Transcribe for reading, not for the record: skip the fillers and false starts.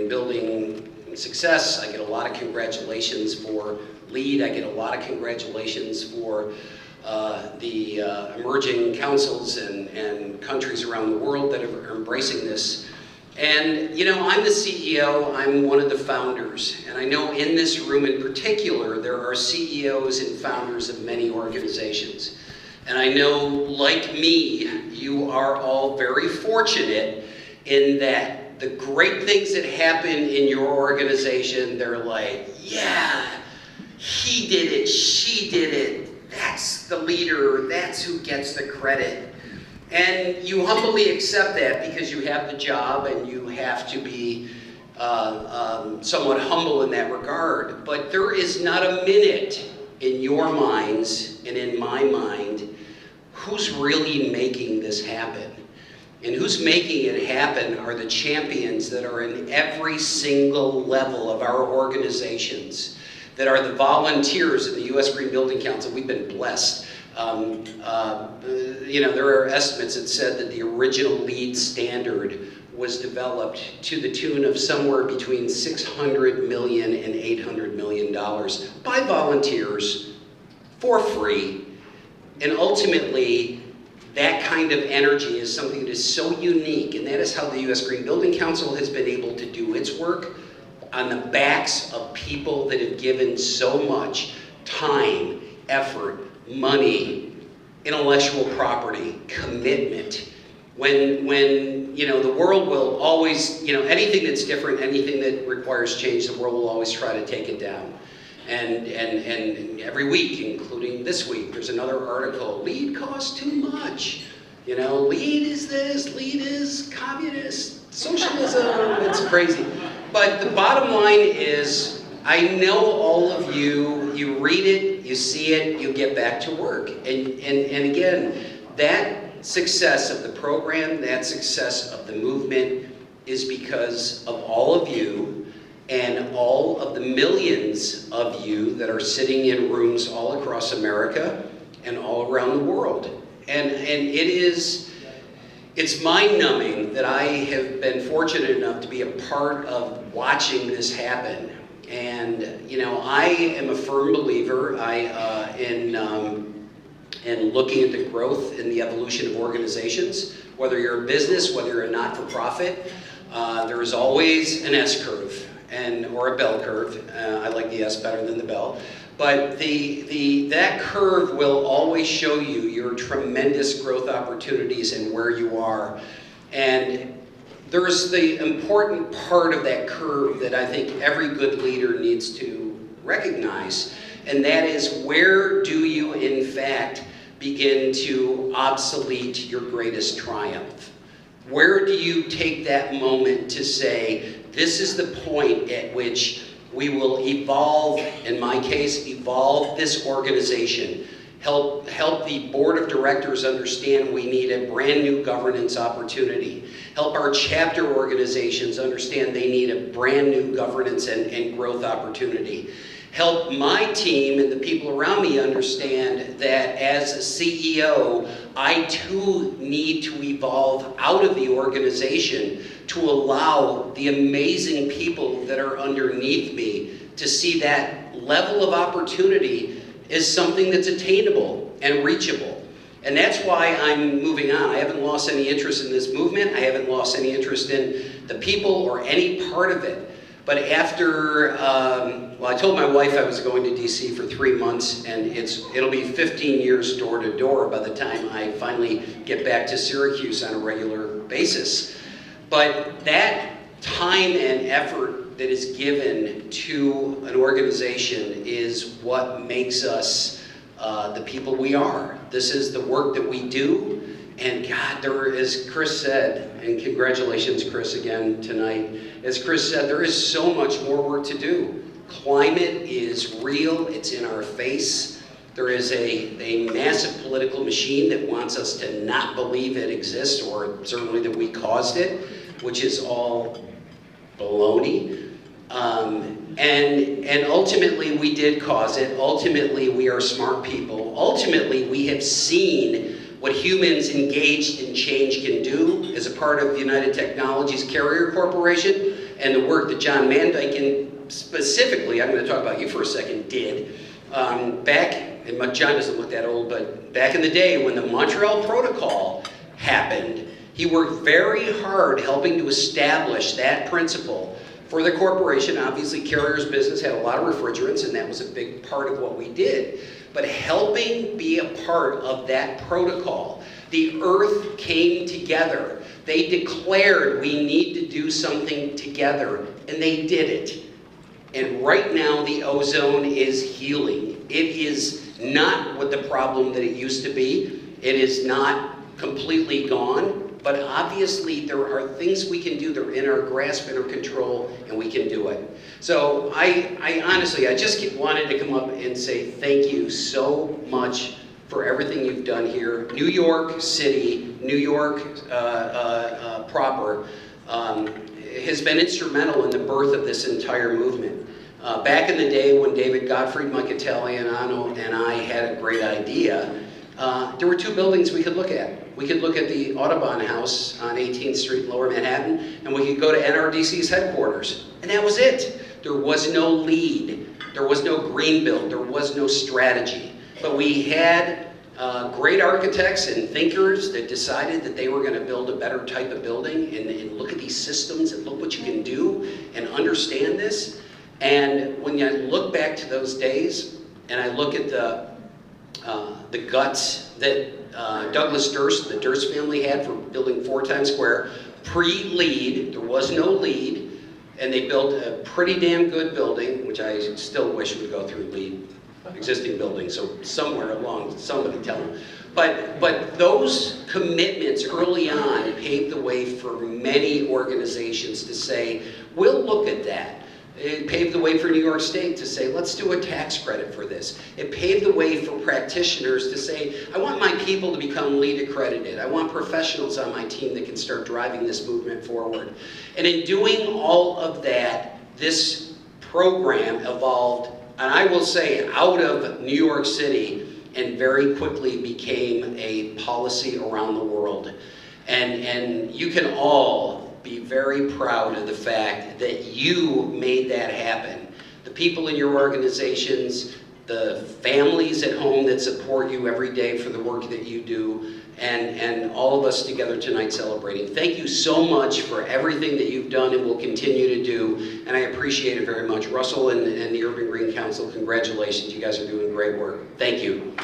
in building success. I get a lot of congratulations for LEAD. I get a lot of congratulations for the emerging councils and countries around the world that are embracing this. And, you know, I'm the CEO, I'm one of the founders, and I know in this room in particular, there are CEOs and founders of many organizations. And I know, like me, you are all very fortunate in that the great things that happen in your organization, they're like, yeah, he did it, she did it, that's the leader, that's who gets the credit. And you humbly accept that because you have the job and you have to be somewhat humble in that regard. But there is not a minute in your minds and in my mind who's really making this happen. And who's making it happen are the champions that are in every single level of our organizations, that are the volunteers in the US Green Building Council. We've been blessed. You know, there are estimates that said that the original LEED standard was developed to the tune of somewhere between $600 million and $800 million by volunteers for free. And ultimately, that kind of energy is something that is so unique, and that is how the US Green Building Council has been able to do its work on the backs of people that have given so much time, effort, money, intellectual property, commitment. When you know, the world will always, you know, anything that's different, anything that requires change, the world will always try to take it down. And every week, including this week, there's another article, LEED costs too much. You know, LEED is this, LEED is communist, socialism, it's crazy. But the bottom line is, I know all of you, you read it, you see it, you get back to work. And again, that success of the program, that success of the movement is because of all of you and all of the millions of you that are sitting in rooms all across America and all around the world. And it's mind-numbing that I have been fortunate enough to be a part of watching this happen. And you know, I am a firm believer in looking at the growth and the evolution of organizations. Whether you're a business, whether you're a not-for-profit, there is always an S-curve or a bell curve. I like the S better than the bell. But that curve will always show you your tremendous growth opportunities and where you are. And there's the important part of that curve that I think every good leader needs to recognize, and that is, where do you in fact begin to obsolete your greatest triumph? Where do you take that moment to say, this is the point at which we will evolve, in my case, evolve this organization, help the board of directors understand we need a brand new governance opportunity, help our chapter organizations understand they need a brand new governance and growth opportunity, help my team and the people around me understand that as a CEO, I too need to evolve out of the organization to allow the amazing people that are underneath me to see that level of opportunity as something that's attainable and reachable. And that's why I'm moving on. I haven't lost any interest in this movement. I haven't lost any interest in the people or any part of it. But after, well, I told my wife I was going to DC for 3 months, and it'll be 15 years door to door by the time I finally get back to Syracuse on a regular basis. But that time and effort that is given to an organization is what makes us the people we are. This is the work that we do. And God, as Chris said, and congratulations, Chris, again tonight. As Chris said, there is so much more work to do. Climate is real, it's in our face. There is a massive political machine that wants us to not believe it exists, or certainly that we caused it, which is all baloney. And ultimately we did cause it. Ultimately we are smart people. Ultimately we have seen what humans engaged in change can do as a part of United Technologies Carrier Corporation. and the work that John Mandyken, specifically, I'm going to talk about you for a second, did back, and John doesn't look that old, but back in the day when the Montreal Protocol happened, he worked very hard helping to establish that principle for the corporation. Obviously, Carrier's business had a lot of refrigerants, and that was a big part of what we did. But helping be a part of that protocol, the earth came together. They declared we need to do something together, and they did it. And right now, the ozone is healing. It is not what the problem that it used to be. It is not completely gone, but obviously there are things we can do that are in our grasp, in our control, and we can do it. So I honestly, I just wanted to come up and say thank you so much for everything you've done here. New York City, New York proper, has been instrumental in the birth of this entire movement. Back in the day when David Gottfried, Mike Italiano, and I had a great idea, there were two buildings we could look at. We could look at the Audubon House on 18th Street in Lower Manhattan, and we could go to NRDC's headquarters. And that was it. There was no lead. There was no green build. There was no strategy. But we had great architects and thinkers that decided that they were going to build a better type of building and look at these systems and look what you can do and understand this. And when I look back to those days and I look at the guts that Douglas Durst, the Durst family had for building 4 Times Square, pre-LEED, there was no LEED, and they built a pretty damn good building, which I still wish would go through LEED, existing building, so somewhere along, somebody tell them. But those commitments early on paved the way for many organizations to say, we'll look at that. It paved the way for New York State to say, let's do a tax credit for this. It paved the way for practitioners to say, I want my people to become LEED accredited. I want professionals on my team that can start driving this movement forward. And in doing all of that, this program evolved, and I will say, out of New York City, and very quickly became a policy around the world. And you can all be very proud of the fact that you made that happen. The people in your organizations, the families at home that support you every day for the work that you do, and all of us together tonight celebrating. Thank you so much for everything that you've done and will continue to do, and I appreciate it very much. Russell and the Urban Green Council, congratulations. You guys are doing great work. Thank you.